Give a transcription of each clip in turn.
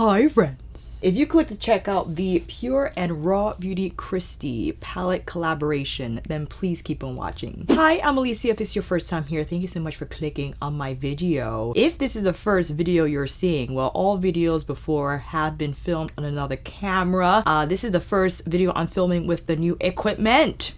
Hi friends! If you click to check out the Pure and Raw Beauty KRISTI palette collaboration, then please keep on watching. Hi, I'm Alicia. If it's your first time here, thank you so much for clicking on my video. If this is the first video you're seeing, well, all videos before have been filmed on another camera. This is the first video I'm filming with the new equipment.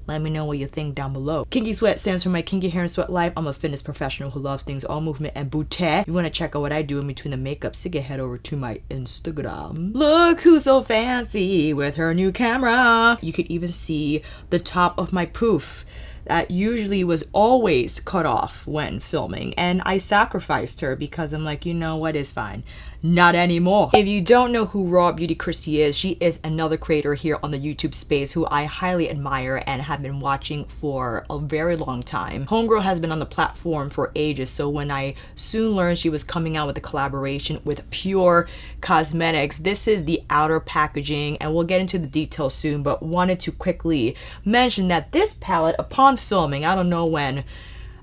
Let me know what you think down below. Kinky Sweat stands for my kinky hair and sweat life. I'm a fitness professional who loves things all movement and beauty. If you want to check out what I do in between the makeup, so you head over to my Instagram. Look who's so fancy with her new camera. You could even see the top of my poof. That usually was always cut off when filming, and I sacrificed her because I'm like, you know what, is fine. Not anymore. If you don't know who Raw Beauty KRISTI is, she is another creator here on the YouTube space who I highly admire and have been watching for a very long time. Homegirl has been on the platform for ages, so when I soon learned she was coming out with a collaboration with PUR Cosmetics, this is the outer packaging, and we'll get into the details soon, but wanted to quickly mention that this palette, upon filming, I don't know when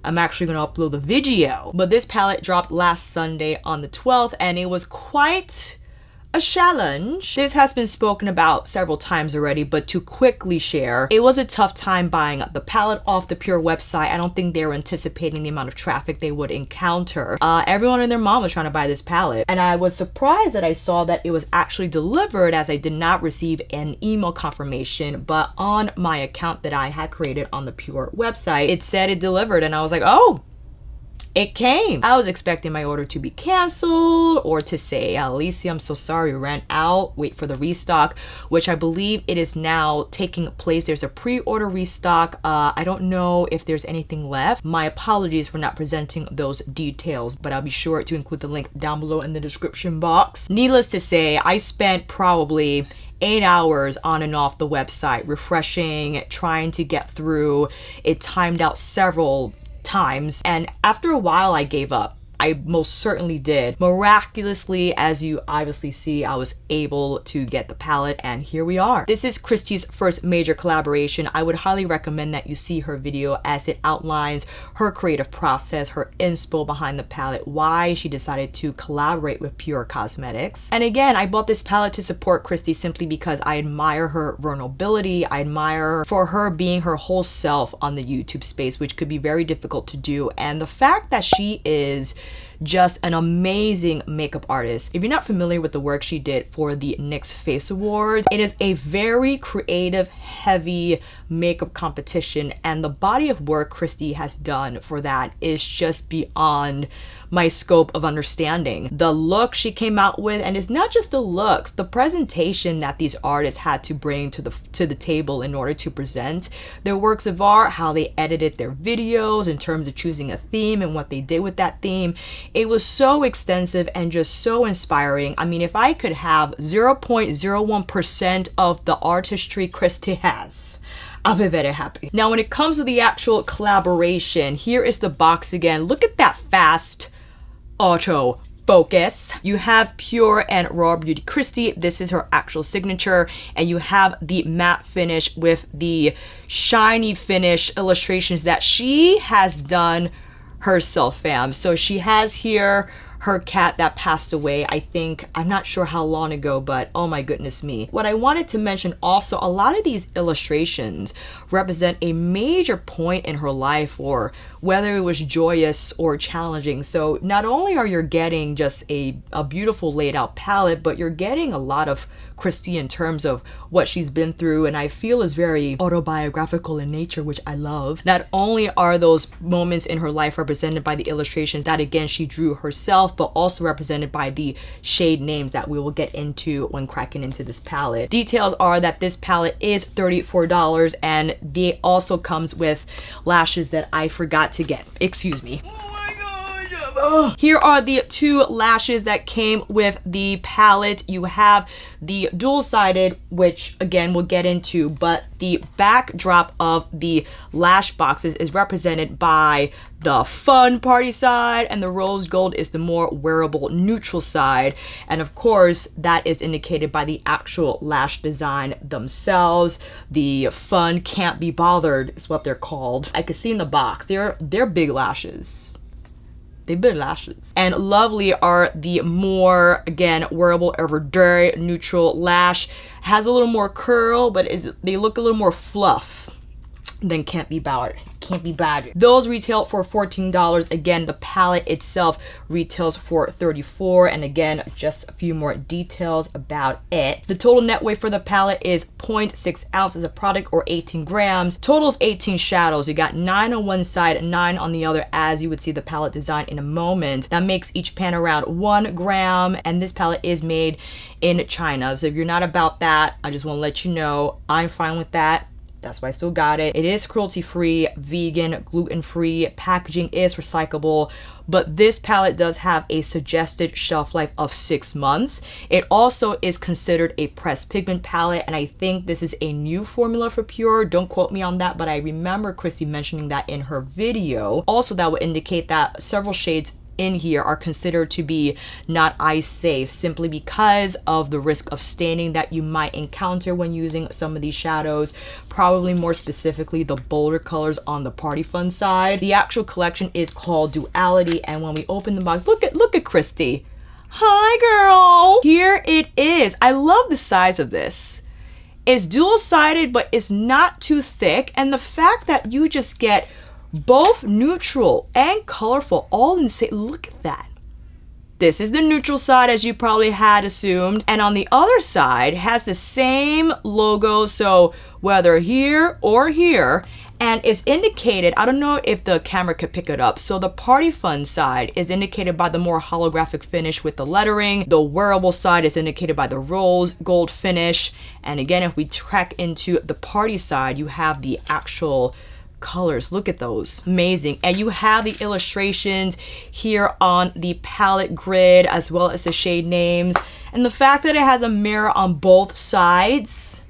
I'm actually going to upload the video, but this palette dropped last Sunday on the 12th, and it was quite a challenge. This has been spoken about several times already, but to quickly share, it was a tough time buying the palette off the PUR website. I don't think they were anticipating the amount of traffic they would encounter. Everyone and their mom was trying to buy this palette, and I was surprised that I saw that it was actually delivered, as I did not receive an email confirmation, but on my account that I had created on the PUR website, it said it delivered, and I was like, oh, it came. I was expecting my order to be canceled or to say, Alicia, I'm so sorry, ran out, wait for the restock, which I believe it is now taking place. There's a pre-order restock. I don't know if there's anything left. My apologies for not presenting those details, but I'll be sure to include the link down below in the description box. Needless to say, I spent probably 8 hours on and off the website, refreshing, trying to get through. It timed out several times, and after a while I gave up. I most certainly did. Miraculously, as you obviously see, I was able to get the palette, and here we are. This is KRISTI's first major collaboration. I would highly recommend that you see her video, as it outlines her creative process, her inspo behind the palette, why she decided to collaborate with PUR Cosmetics. And again, I bought this palette to support KRISTI simply because I admire her vulnerability. I admire her for her being her whole self on the YouTube space, which could be very difficult to do. And the fact that she is just an amazing makeup artist. If you're not familiar with the work she did for the NYX Face Awards, it is a very creative, heavy makeup competition, and the body of work KRISTI has done for that is just beyond my scope of understanding. The look she came out with, and it's not just the looks, the presentation that these artists had to bring to the table in order to present their works of art, how they edited their videos in terms of choosing a theme and what they did with that theme. It was so extensive and just so inspiring. I mean, if I could have 0.01% of the artistry KRISTI has, I'll be very happy. Now, when it comes to the actual collaboration, here is the box again. Look at that fast auto focus. You have PUR and Raw Beauty KRISTI. This is her actual signature, and you have the matte finish with the shiny finish illustrations that she has done herself, fam. So she has here her cat that passed away, I think, I'm not sure how long ago, but oh my goodness me. What I wanted to mention also, a lot of these illustrations represent a major point in her life, or whether it was joyous or challenging. So not only are you getting just a beautiful laid out palette, but you're getting a lot of KRISTI in terms of what she's been through, and I feel is very autobiographical in nature, which I love. Not only are those moments in her life represented by the illustrations that again she drew herself, but also represented by the shade names that we will get into when cracking into this palette. Details are that this palette is $34, and it also comes with lashes that I forgot to get. Excuse me. Here are the two lashes that came with the palette. You have the dual-sided, which again we'll get into, but the backdrop of the lash boxes is represented by the fun party side, and the rose gold is the more wearable neutral side. And of course, that is indicated by the actual lash design themselves. The fun can't be bothered is what they're called. I could see in the box, they're big lashes. They build lashes. And Lovely are the more, again, wearable everyday neutral lash. Has a little more curl, but they look a little more fluff than Can't Be Bad. Those retail for $14. Again, the palette itself retails for $34. And again, just a few more details about it. The total net weight for the palette is 0.6 ounces of product, or 18 grams. Total of 18 shadows. You got 9 on one side, 9 on the other, as you would see the palette design in a moment. That makes each pan around 1 gram. And this palette is made in China. So if you're not about that, I just want to let you know, I'm fine with that. That's why I still got it. It is cruelty-free, vegan, gluten-free. Packaging is recyclable, but this palette does have a suggested shelf life of 6 months. It also is considered a pressed pigment palette, and I think this is a new formula for PUR. Don't quote me on that, but I remember Kristi mentioning that in her video. Also, that would indicate that several shades in here are considered to be not eye safe, simply because of the risk of staining that you might encounter when using some of these shadows, probably more specifically the bolder colors on the Party Fun side. The actual collection is called Duality, and when we open the box, look at Kristi. Hi girl, here it is. I love the size of this. It's dual-sided, but it's not too thick, and the fact that you just get both neutral and colorful all in the same, look at that. This is the neutral side, as you probably had assumed, and on the other side has the same logo, so whether here or here, and it's indicated, I don't know if the camera could pick it up, so the Party Fun side is indicated by the more holographic finish with the lettering. The wearable side is indicated by the rose gold finish, and again, if we track into the party side, you have the actual colors. Look at those, amazing. And you have the illustrations here on the palette grid, as well as the shade names, and the fact that it has a mirror on both sides,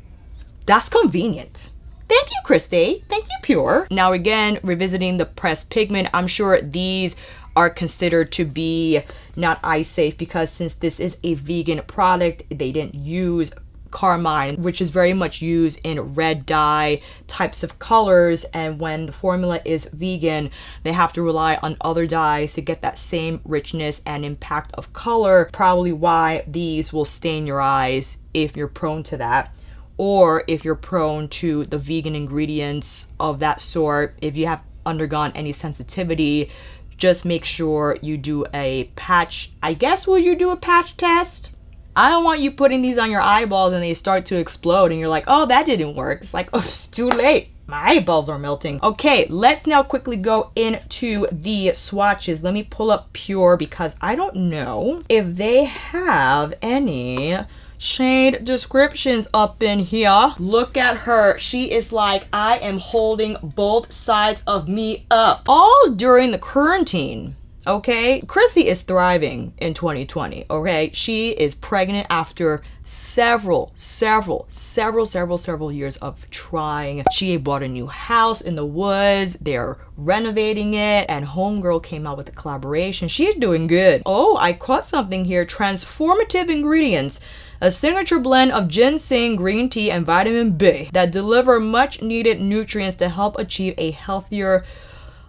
that's convenient. Thank you, Kristi. Thank you, PUR. Now again, revisiting the pressed pigment, I'm sure these are considered to be not eye safe, because since this is a vegan product, they didn't use carmine, which is very much used in red dye types of colors, and when the formula is vegan, they have to rely on other dyes to get that same richness and impact of color. Probably why these will stain your eyes if you're prone to that, or if you're prone to the vegan ingredients of that sort. If you have undergone any sensitivity, just make sure you do a patch. I guess, will you do a patch test? I don't want you putting these on your eyeballs and they start to explode and you're like, oh, that didn't work. It's like, oh, it's too late. My eyeballs are melting. Okay, let's now quickly go into the swatches. Let me pull up PUR, because I don't know if they have any shade descriptions up in here. Look at her. She is like, I am holding both sides of me up. All during the quarantine. Okay, Kristi is thriving in 2020, okay? She is pregnant after several years of trying. She bought a new house in the woods. They're renovating it, and Homegirl came out with a collaboration. She's doing good. Oh, I caught something here. Transformative ingredients. A signature blend of ginseng, green tea, and vitamin B that deliver much needed nutrients to help achieve a healthier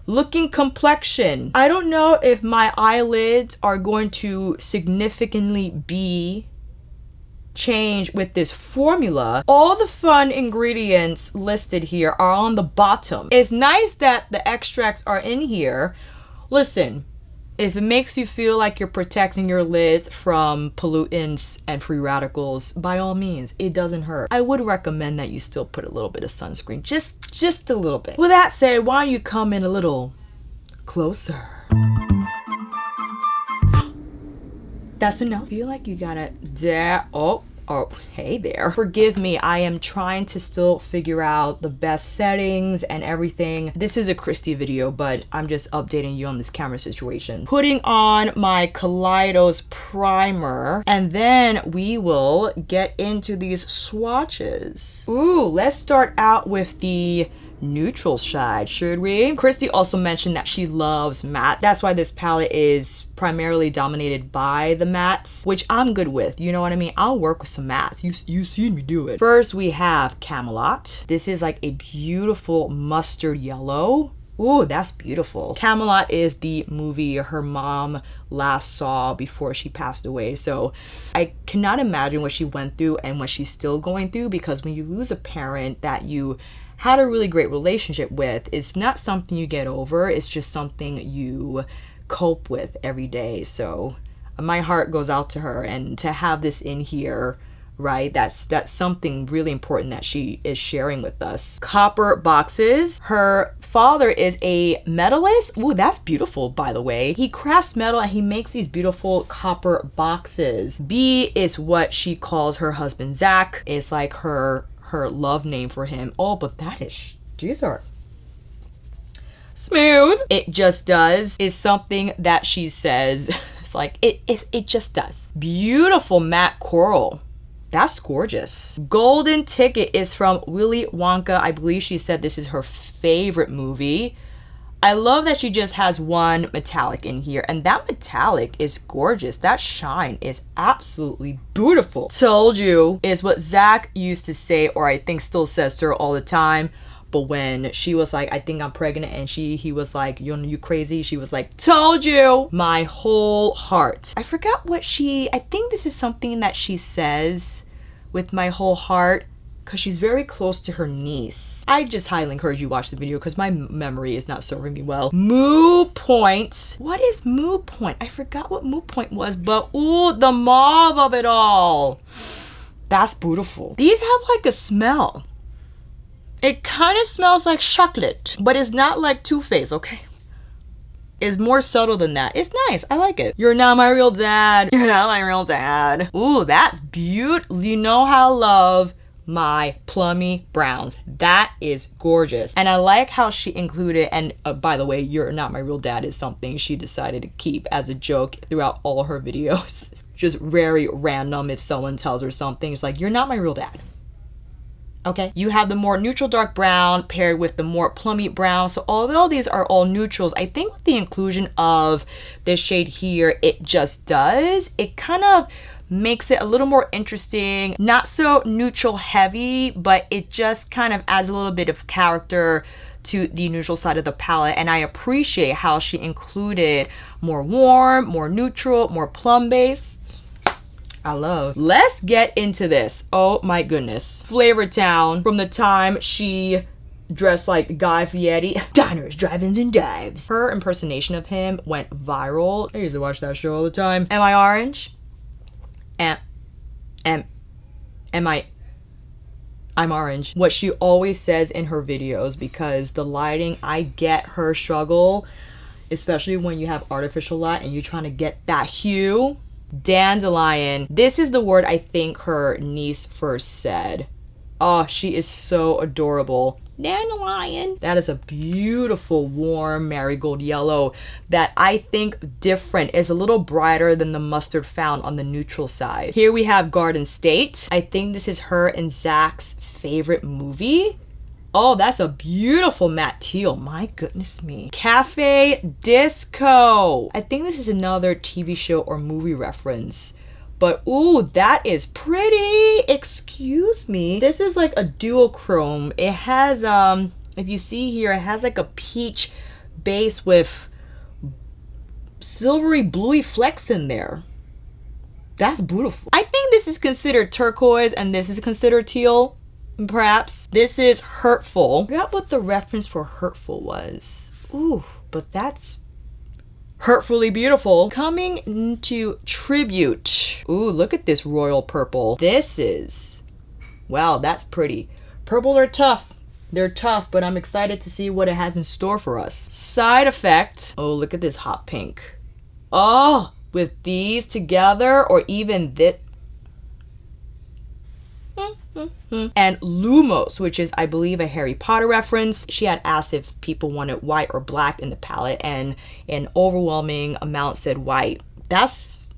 looking complexion. I don't know if my eyelids are going to significantly be changed with this formula. All the fun ingredients listed here are on the bottom. It's nice that the extracts are in here. Listen, if it makes you feel like you're protecting your lids from pollutants and free radicals, by all means, it doesn't hurt. I would recommend that you still put a little bit of sunscreen, just a little bit. With that said, why don't you come in a little closer? That's enough. I feel like you gotta oh, hey there. Forgive me, I am trying to still figure out the best settings and everything. This is a Kristi video, but I'm just updating you on this camera situation. Putting on my Kaleidos primer, and then we will get into these swatches. Ooh, let's start out with the neutral side, should we? Kristi also mentioned that she loves mattes. That's why this palette is primarily dominated by the mattes, which I'm good with. You know what I mean? I'll work with some mattes. You seen me do it. First, we have Camelot. This is like a beautiful mustard yellow. Ooh, that's beautiful. Camelot is the movie her mom last saw before she passed away. So I cannot imagine what she went through and what she's still going through, because when you lose a parent that you had a really great relationship with, it's not something you get over. It's just something you cope with every day. So my heart goes out to her, and to have this in here, right, that's something really important that she is sharing with us. Copper boxes. Her father is a metallist. Ooh, that's beautiful, by the way. He crafts metal and he makes these beautiful copper boxes. B is what she calls her husband, Zach. It's like her love name for him. Oh, but these are smooth. It just does is something that she says. It's like, it just does. Beautiful matte coral. That's gorgeous. Golden Ticket is from Willy Wonka. I believe she said this is her favorite movie. I love that she just has one metallic in here, and that metallic is gorgeous. That shine is absolutely beautiful. Told you is what Zach used to say, or I think still says to her all the time. But when she was like, I think I'm pregnant, and he was like, you crazy? She was like, told you. My whole heart. I forgot what I think this is something that she says with my whole heart, because she's very close to her niece. I just highly encourage you to watch the video because my memory is not serving me well. Moo Point. What is Moo Point? I forgot what Moo Point was, but ooh, the mauve of it all. That's beautiful. These have like a smell. It kind of smells like chocolate, but it's not like Too Faced, okay? It's more subtle than that. It's nice. I like it. You're not my real dad. You're not my real dad. Ooh, that's beautiful. You know how I love my plummy browns. That is gorgeous. And I like how she included, and by the way, You're Not My Real Dad is something she decided to keep as a joke throughout all her videos. Just very random. If someone tells her something, it's like, you're not my real dad. Okay, you have the more neutral dark brown paired with the more plummy brown. So although these are all neutrals, I think with the inclusion of this shade here, it just does. It kind of makes it a little more interesting, not so neutral heavy, but it just kind of adds a little bit of character to the neutral side of the palette. And I appreciate how she included more warm, more neutral, more plum based. I love. Let's get into this. Oh my goodness. Flavor Town, from the time she dressed like Guy Fieri. Diners, drive-ins, and dives. Her impersonation of him went viral. I used to watch that show all the time. Am I orange? I'm orange. What she always says in her videos, because the lighting, I get her struggle, especially when you have artificial light and you're trying to get that hue. Dandelion. This is the word I think her niece first said. Oh, she is so adorable. Dandelion. That is a beautiful warm marigold yellow that I think different. Is a little brighter than the mustard found on the neutral side. Here we have Garden State. I think this is her and Zach's favorite movie. Oh, that's a beautiful matte teal. My goodness me. Cafe Disco. I think this is another TV show or movie reference. But ooh, that is pretty. Excuse me. This is like a duochrome. It has, if you see here, it has like a peach base with silvery bluey flecks in there. That's beautiful. I think this is considered turquoise and this is considered teal. Perhaps. This is Hurtful. I forgot what the reference for Hurtful was. Ooh, but that's hurtfully beautiful. Coming into Tribute. Ooh, look at this royal purple. This is, wow, that's pretty. Purples are tough. They're tough, but I'm excited to see what it has in store for us. Side Effect. Oh, look at this hot pink. Oh, with these together, or even this. And Lumos, which is, I believe, a Harry Potter reference. She had asked if people wanted white or black in the palette, and an overwhelming amount said white. That's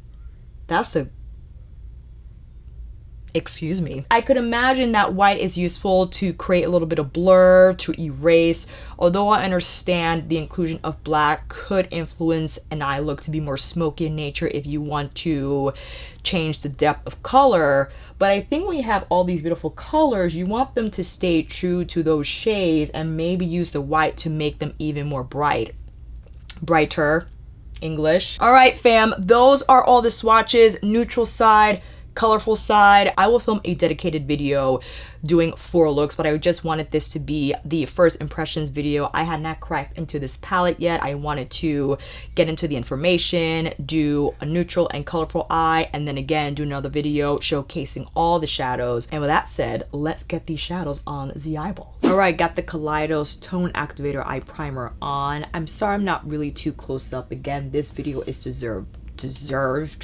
Excuse me. I could imagine that white is useful to create a little bit of blur, to erase, although I understand the inclusion of black could influence an eye look to be more smoky in nature if you want to change the depth of color. But I think when you have all these beautiful colors, you want them to stay true to those shades and maybe use the white to make them even more brighter. English. All right, fam, those are all the swatches. Neutral side, colorful side. I will film a dedicated video doing 4 looks, but I just wanted this to be the first impressions video. I had not cracked into this palette yet. I wanted to get into the information, do a neutral and colorful eye, and then again do another video showcasing all the shadows. And with that said, let's get these shadows on the eyeball. All right, got the Kaleidos Tone Activator Eye Primer on. I'm sorry I'm not really too close up. Again, this video is to serve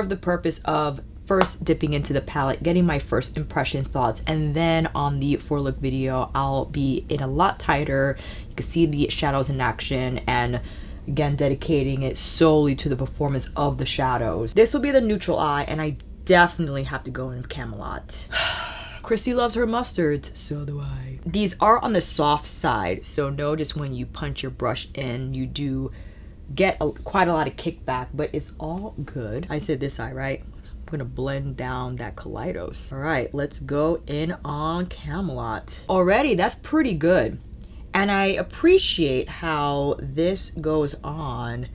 the purpose of first dipping into the palette, getting my first impression thoughts, and then on the 4 look video I'll be in a lot tighter. You can see the shadows in action, and again dedicating it solely to the performance of the shadows. This will be the neutral eye, and I definitely have to go in Camelot. Kristi loves her mustards, so do I. These are on the soft side, so notice when you punch your brush in, you do get quite a lot of kickback, but it's all good. I said this eye, right? I'm gonna blend down that Kaleidos. All right, let's go in on Camelot. Already, that's pretty good. And I appreciate how this goes on.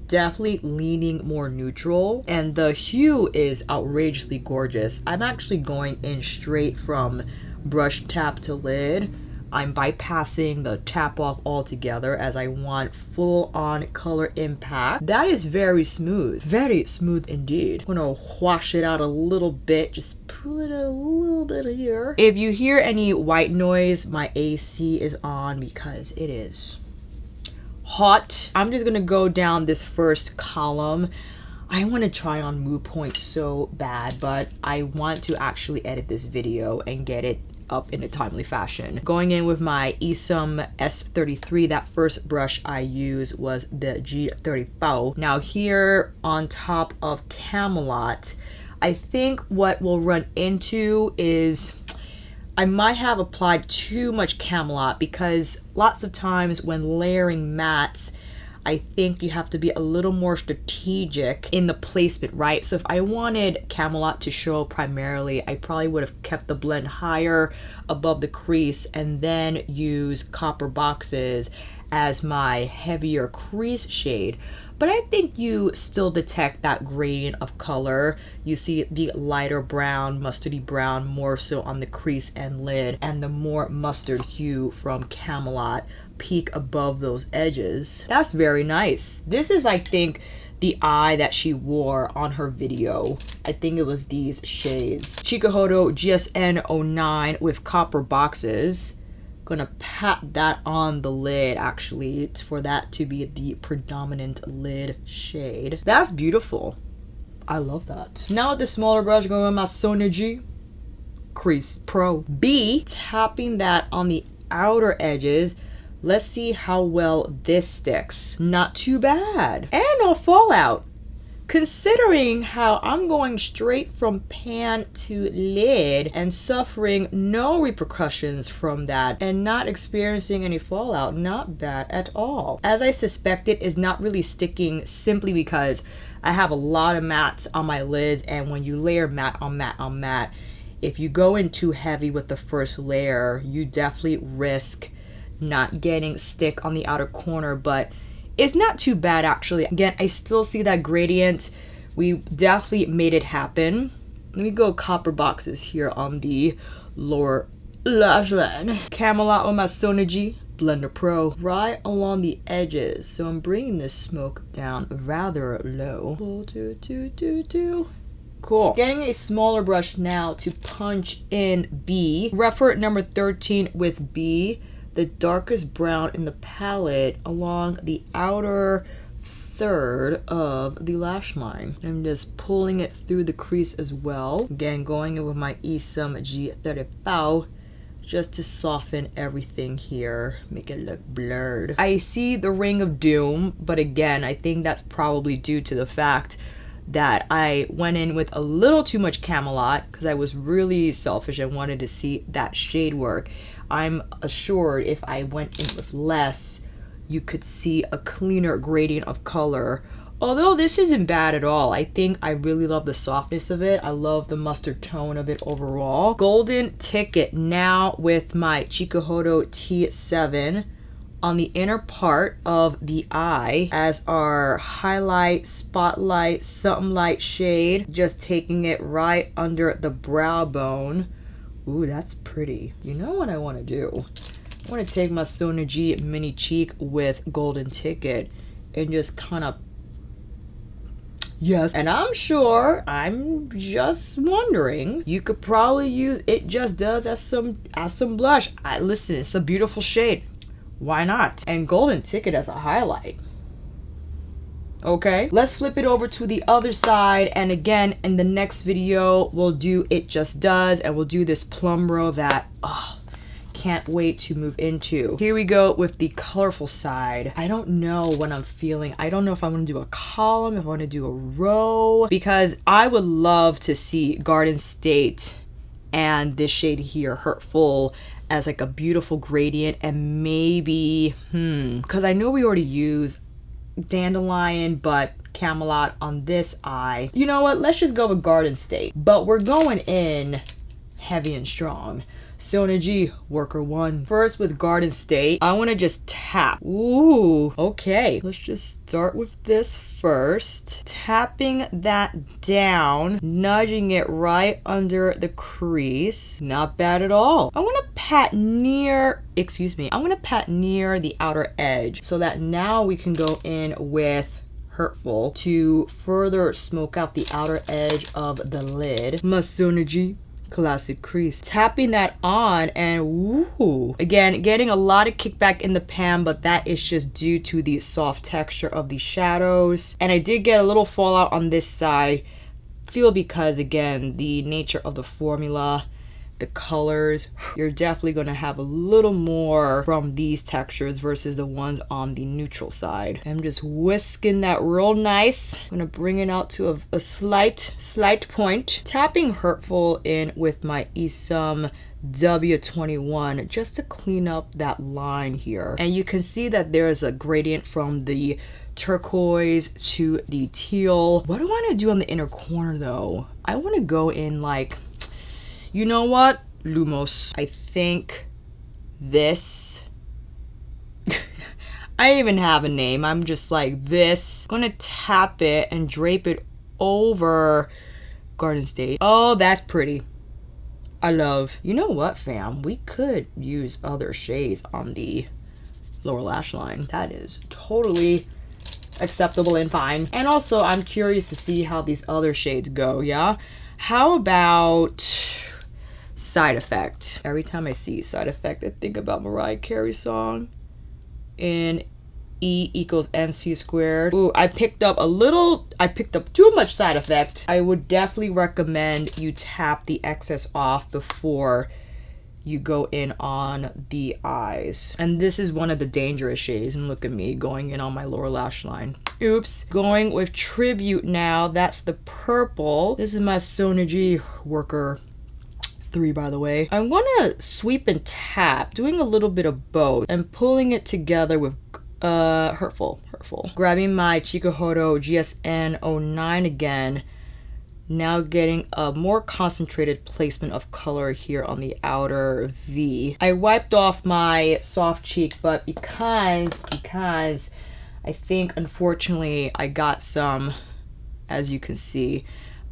Definitely leaning more neutral, and the hue is outrageously gorgeous. I'm actually going in straight from brush tap to lid. I'm bypassing the tap off altogether as I want full on color impact. That is very smooth indeed. I'm gonna wash it out a little bit, just pull it a little bit here. If you hear any white noise, my AC is on because it is hot. I'm just gonna go down this first column. I want to try on mood point so bad, but I want to actually edit this video and get it up in a timely fashion. Going in with my Isom S33, that first brush I used was the G34. Now here on top of Camelot, I think what we'll run into is I might have applied too much Camelot, because lots of times when layering mattes, I think you have to be a little more strategic in the placement, right? So if I wanted Camelot to show primarily, I probably would have kept the blend higher above the crease and then use copper boxes as my heavier crease shade. But I think you still detect that gradient of color. You see the lighter brown, mustardy brown, more so on the crease and lid, and the more mustard hue from Camelot peak above those edges. That's very nice. This is, I think, the eye that she wore on her video. I think it was these shades. Chikuhodo GSN 09 with copper boxes. Gonna pat that on the lid actually for that to be the predominant lid shade. That's beautiful. I love that. Now with the smaller brush, going with my Sonergy Crease Pro B, tapping that on the outer edges. Let's see how well this sticks. Not too bad. And no fallout. Considering how I'm going straight from pan to lid and suffering no repercussions from that and not experiencing any fallout, not bad at all. As I suspected, is not really sticking simply because I have a lot of mattes on my lids, and when you layer matte on matte on matte, if you go in too heavy with the first layer, you definitely risk not getting stick on the outer corner, but it's not too bad actually. Again, I still see that gradient. We definitely made it happen. Let me go copper boxes here on the lower lash line. Camelot with my Sonergy Blender Pro right along the edges. So I'm bringing this smoke down rather low. Cool. Getting a smaller brush now to punch in B. Reference number 13 with B. The darkest brown in the palette along the outer third of the lash line. I'm just pulling it through the crease as well. Again, going in with my Isom G34 just to soften everything here, make it look blurred. I see the Ring of Doom, but again, I think that's probably due to the fact that I went in with a little too much Camelot because I was really selfish and wanted to see that shade work. I'm assured if I went in with less, you could see a cleaner gradient of color. Although this isn't bad at all. I think I really love the softness of it. I love the mustard tone of it overall. Golden Ticket now with my Chikuhodo T7 on the inner part of the eye as our highlight, spotlight, something light shade. Just taking it right under the brow bone. Ooh, that's pretty. You know what I want to do? I want to take my Sonergy mini cheek with Golden Ticket and just kind of, yes. And I'm sure, I'm just wondering, you could probably use It Just Does as some blush. Listen, it's a beautiful shade. Why not? And Golden Ticket as a highlight. Okay, let's flip it over to the other side. And again, in the next video, we'll do It Just Does, and we'll do this plum row that, oh, can't wait to move into. Here we go with the colorful side. I don't know what I'm feeling. I don't know if I want to do a column, if I want to do a row, because I would love to see Garden State and this shade here, Hurtful, as like a beautiful gradient, and maybe, because I know we already use Dandelion, but Camelot on this eye. You know what? Let's just go with Garden State. But we're going in heavy and strong. Sonergy Worker 1. First with Garden State, I want to just tap. Ooh, okay. Let's just start with this first. Tapping that down, nudging it right under the crease. Not bad at all. I want to pat near, I want to pat near the outer edge so that now we can go in with Hurtful to further smoke out the outer edge of the lid. My Sonergy Classic Crease. Tapping that on, and woo! Again, getting a lot of kickback in the pan, but that is just due to the soft texture of the shadows. And I did get a little fallout on this side, feel because again, the nature of the formula, the colors, you're definitely going to have a little more from these textures versus the ones on the neutral side. I'm just whisking that real nice. I'm going to bring it out to a slight point. Tapping Hurtful in with my Isum W21 just to clean up that line here. And you can see that there's a gradient from the turquoise to the teal. What do I want to do on the inner corner though? I want to go in like, you know what? Lumos. I think this. I even have a name. I'm just like this. I'm gonna tap it and drape it over Garden State. Oh, that's pretty. I love. You know what, fam? We could use other shades on the lower lash line. That is totally acceptable and fine. And also, I'm curious to see how these other shades go, yeah? How about Side Effect? Every time I see Side Effect, I think about Mariah Carey's song in E equals MC squared. Ooh, I picked up too much Side Effect. I would definitely recommend you tap the excess off before you go in on the eyes. And this is one of the dangerous shades, and look at me going in on my lower lash line. Oops. Going with Tribute now. That's the purple. This is my Sonergy Worker 3, by the way. I want to sweep and tap, doing a little bit of both and pulling it together with Hurtful. Grabbing my Chikuhodo GSN 09 again. Now getting a more concentrated placement of color here on the outer V. I wiped off my soft cheek, but because I think unfortunately I got some, as you can see,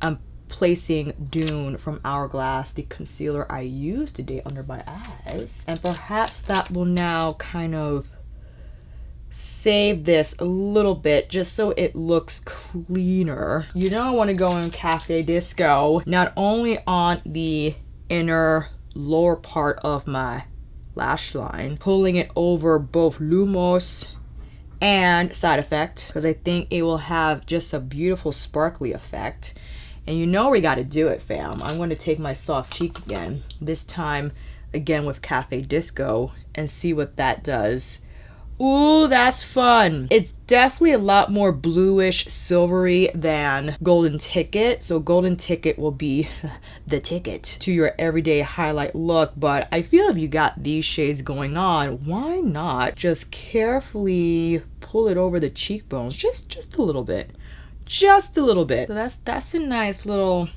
I'm placing Dune from Hourglass, the concealer I used today under my eyes. And perhaps that will now kind of save this a little bit just so it looks cleaner. You know, I want to go in Cafe Disco, not only on the inner lower part of my lash line, pulling it over both Lumos and Side Effect, because I think it will have just a beautiful sparkly effect. And you know we got to do it, fam. I'm going to take my soft cheek again, this time again with Cafe Disco, and see what that does Ooh, that's fun. It's definitely a lot more bluish silvery than Golden Ticket. So Golden Ticket will be the ticket to your everyday highlight look. But I feel if you got these shades going on, why not just carefully pull it over the cheekbones? Just a little bit. Just a little bit. So that's a nice little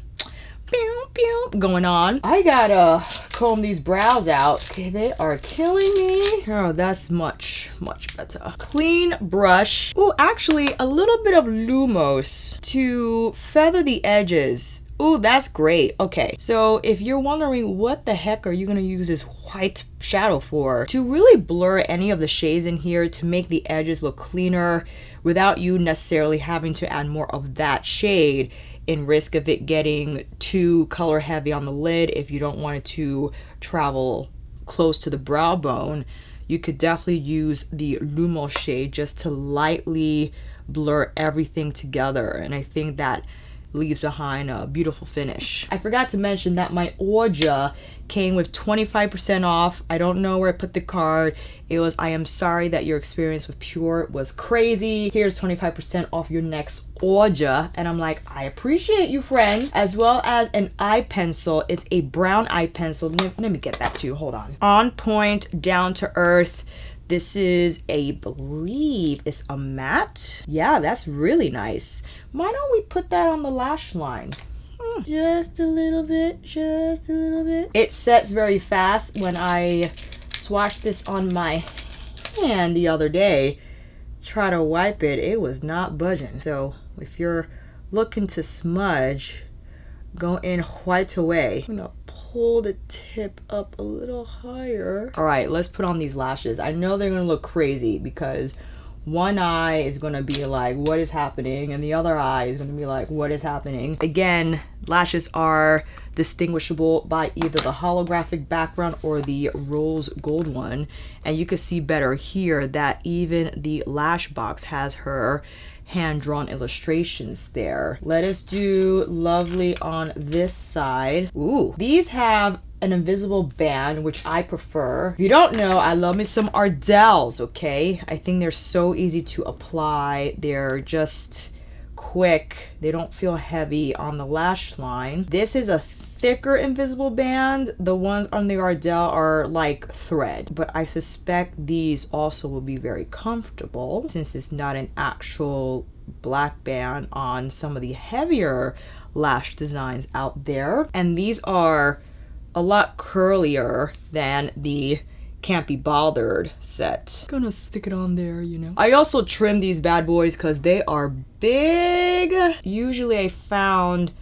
pew, pew, going on. I gotta comb these brows out. Okay, they are killing me. Oh, that's much better. Clean brush. Oh, actually a little bit of Lumos to feather the edges. Oh, that's great. Okay, so if you're wondering what the heck are you gonna use this white shadow for, to really blur any of the shades in here to make the edges look cleaner without you necessarily having to add more of that shade, in risk of it getting too color heavy on the lid. If you don't want it to travel close to the brow bone, you could definitely use the Lumos shade just to lightly blur everything together, and I think that leaves behind a beautiful finish. I forgot to mention that my order came with 25% off. I don't know where I put the card. It was, I am sorry that your experience with PUR was crazy. Here's 25% off your next order. And I'm like, I appreciate you, friend. As well as an eye pencil. It's a brown eye pencil. Let me get that to you. Hold on. On point, down to earth. This is I believe it's a matte. Yeah, that's really nice. Why don't we put that on the lash line? Just a little bit, just a little bit. It sets very fast. When I swatched this on my hand the other day, try to wipe it, it was not budging. So if you're looking to smudge, go in white away. I'm gonna pull the tip up a little higher. All right, let's put on these lashes. I know they're gonna look crazy because one eye is gonna be like, what is happening? And the other eye is gonna be like, what is happening? Again, lashes are distinguishable by either the holographic background or the rose gold one. And you can see better here that even the lash box has her hand-drawn illustrations there. Let us do lovely on this side. Ooh, these have an invisible band, which I prefer. If you don't know, I love me some Ardell's, okay? I think they're so easy to apply. They're just quick. They don't feel heavy on the lash line. This is a thicker invisible band. The ones on the Ardell are like thread, but I suspect these also will be very comfortable since it's not an actual black band on some of the heavier lash designs out there. And these are a lot curlier than the Can't Be Bothered set. Gonna stick it on there, you know. I also trimmed these bad boys because they are big. Usually I found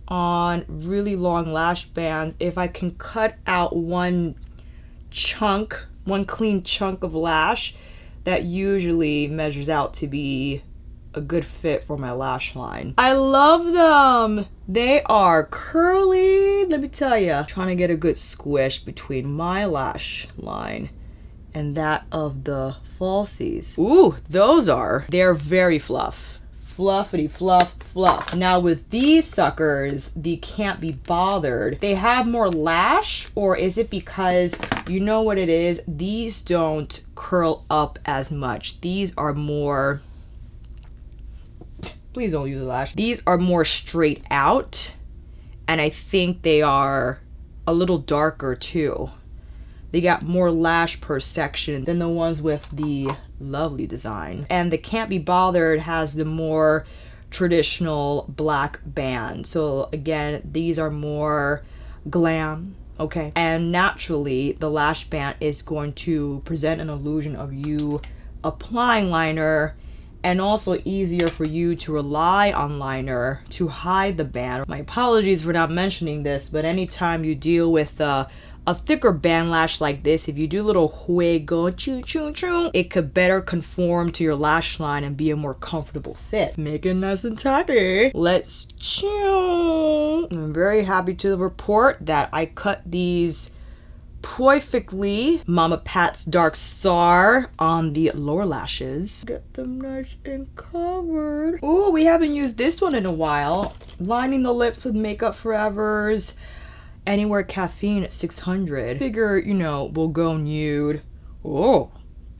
on really long lash bands, if I can cut out one clean chunk of lash, that usually measures out to be a good fit for my lash line. I love them. They are curly. Let me tell you, trying to get a good squish between my lash line and that of the falsies. Ooh, they're very fluff. Fluffity fluff fluff. Now with these suckers, the Can't Be Bothered, they have more lash, or is it because, you know what it is, these don't curl up as much. These are more, please don't use the lash. These are more straight out, and I think they are a little darker too. They got more lash per section than the ones with the lovely design. And the Can't Be Bothered has the more traditional black band. So again, these are more glam, okay? And naturally, the lash band is going to present an illusion of you applying liner, and also easier for you to rely on liner to hide the band. My apologies for not mentioning this, but anytime you deal with a thicker band lash like this, if you do a little wiggle, choo choo choo, it could better conform to your lash line and be a more comfortable fit. Make it nice and tacky. Let's chew. I'm very happy to report that I cut these perfectly. Mama Pat's Dark Star on the lower lashes. Get them nice and covered. Ooh, we haven't used this one in a while. Lining the lips with Makeup Forever's Anywhere Caffeine at 600. Figure, you know, we'll go nude. Oh,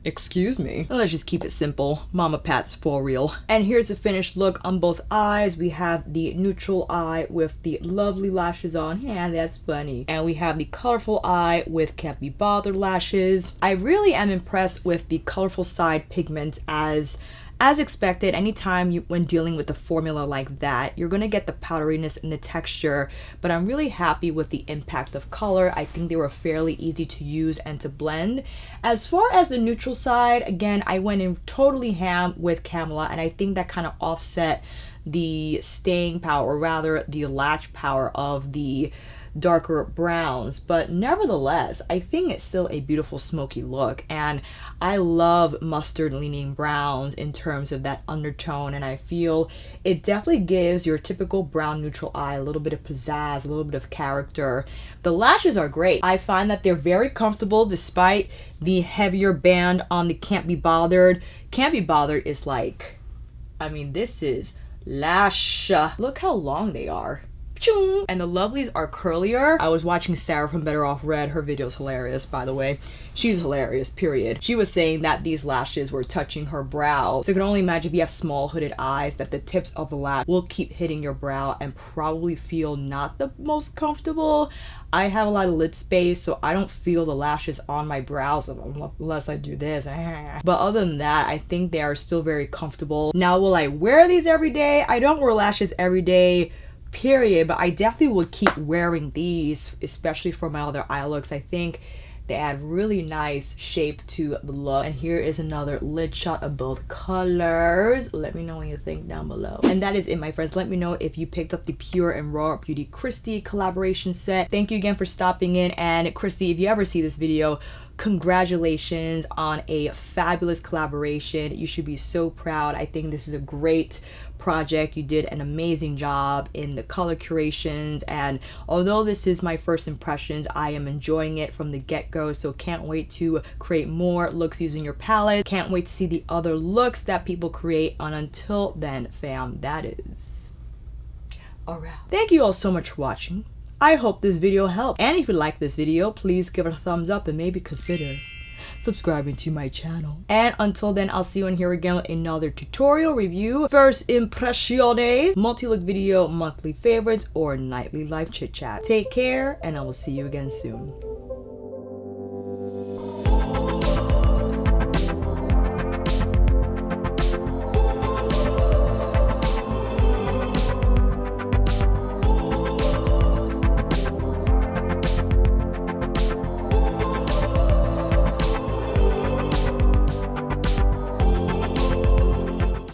Excuse me. Let's just keep it simple. Mama Pat's for real. And here's the finished look on both eyes. We have the neutral eye with the lovely lashes on. Yeah, that's funny. And we have the colorful eye with Can't Be Bothered lashes. I really am impressed with the colorful side pigment as expected. Anytime when dealing with a formula like that, you're gonna get the powderiness and the texture, but I'm really happy with the impact of color. I think they were fairly easy to use and to blend. As far as the neutral side, again, I went in totally ham with Camelot, and I think that kind of offset the staying power, or rather the latch power of the darker browns, but nevertheless I think it's still a beautiful smoky look. And I love mustard leaning browns in terms of that undertone, and I feel it definitely gives your typical brown neutral eye a little bit of pizzazz, a little bit of character. The lashes are great. I find that they're very comfortable despite the heavier band on the Can't Be Bothered. Can't Be Bothered is like, I mean, this is lash. Look how long they are. And the lovelies are curlier. I was watching Sarah from Better Off Red. Her video's hilarious, by the way. She's hilarious, period. She was saying that these lashes were touching her brow. So you can only imagine if you have small hooded eyes that the tips of the lash will keep hitting your brow and probably feel not the most comfortable. I have a lot of lid space, so I don't feel the lashes on my brows unless I do this. But other than that, I think they are still very comfortable. Now, will I wear these every day? I don't wear lashes every day, period, but I definitely would keep wearing these, especially for my other eye looks. I think they add really nice shape to the look. And here is another lid shot of both colors. Let me know what you think down below. And that is it, my friends. Let me know if you picked up the Pure and Raw Beauty KRISTI collaboration set. Thank you again for stopping in. And KRISTI, if you ever see this video, congratulations on a fabulous collaboration. You should be so proud. I think this is a great project. You did an amazing job in the color curations, and although this is my first impressions, I am enjoying it from the get-go, so can't wait to create more looks using your palette. Can't wait to see the other looks that people create, and until then, fam, that is a wrap. Thank you all so much for watching. I hope this video helped, and if you like this video, please give it a thumbs up and maybe consider subscribing to my channel. And until then, I'll see you in here again with another tutorial review, first impressiones, multi-look video, monthly favorites, or nightly live chit chat. Take care, and I will see you again soon.